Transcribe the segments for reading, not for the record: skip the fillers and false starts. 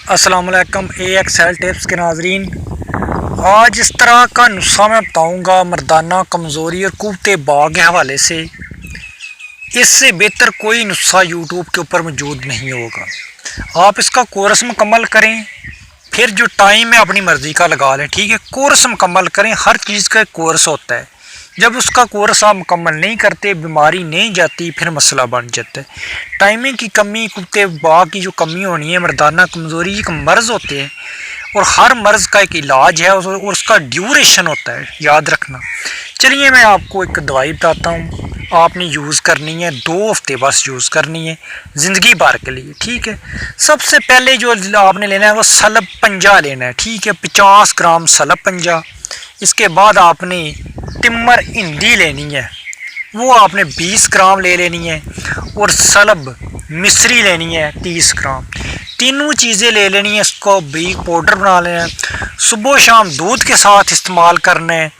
अस्सलाम वालेकुम AX health tips के नाजरीन। आज इस तरह का नुस्खा मैं बताऊंगा मर्दाना कमज़ोरी और कुव्वते बाग के हवाले से। इससे बेहतर कोई नुस्खा यूट्यूब के ऊपर मौजूद नहीं होगा। आप इसका कोर्स मुकम्मल करें, फिर जो टाइम है अपनी मर्ज़ी का लगा लें। ठीक है, कोर्स मुकम्मल करें। हर चीज़ का एक कोर्स होता है। जब उसका कोर्स आप मुकम्मल नहीं करते, बीमारी नहीं जाती, फिर मसला बन जाता है। टाइमिंग की कमी, कुत्ते बाग की जो कमी होनी है, मर्दाना कमज़ोरी एक मर्ज़ होते हैं और हर मर्ज़ का एक इलाज है और उसका ड्यूरेशन होता है, याद रखना। चलिए मैं आपको एक दवाई बताता हूँ। आपने यूज़ करनी है 2 हफ्ते बस यूज़ करनी है, ज़िंदगी भर के लिए। ठीक है, सबसे पहले जो आपने लेना है वो सलब पंजा लेना है। ठीक है, 50 ग्राम सलब पंजा। इसके बाद आपने टिमर हिंदी लेनी है, वो आपने 20 ग्राम ले लेनी है। और सलब मिश्री लेनी है 30 ग्राम। तीनों चीज़ें ले लेनी है, इसको बारीक पाउडर बना लेना है। सुबह शाम दूध के साथ इस्तेमाल करना है।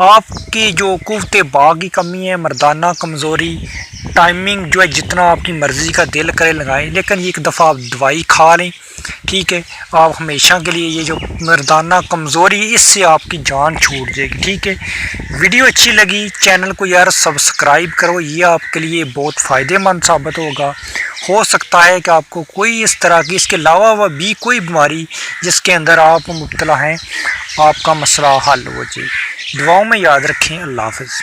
आपकी जो कुव्वते बाग की कमी है, मर्दाना कमज़ोरी, टाइमिंग जो है जितना आपकी मर्ज़ी का दिल करे लगाएं, लेकिन एक दफ़ा आप दवाई खा लें। ठीक है, आप हमेशा के लिए ये जो मर्दाना कमज़ोरी है इससे आपकी जान छूट जाएगी। ठीक है, वीडियो अच्छी लगी चैनल को यार सब्सक्राइब करो, ये आपके लिए बहुत फ़ायदेमंद साबित होगा। हो सकता है कि आपको कोई इस तरह की, इसके अलावा भी कोई बीमारी जिसके अंदर आप मुब्तला हैं, आपका मसला हल हो जाए। दुआओं में याद रखें। अल्लाह हाफ़िज़।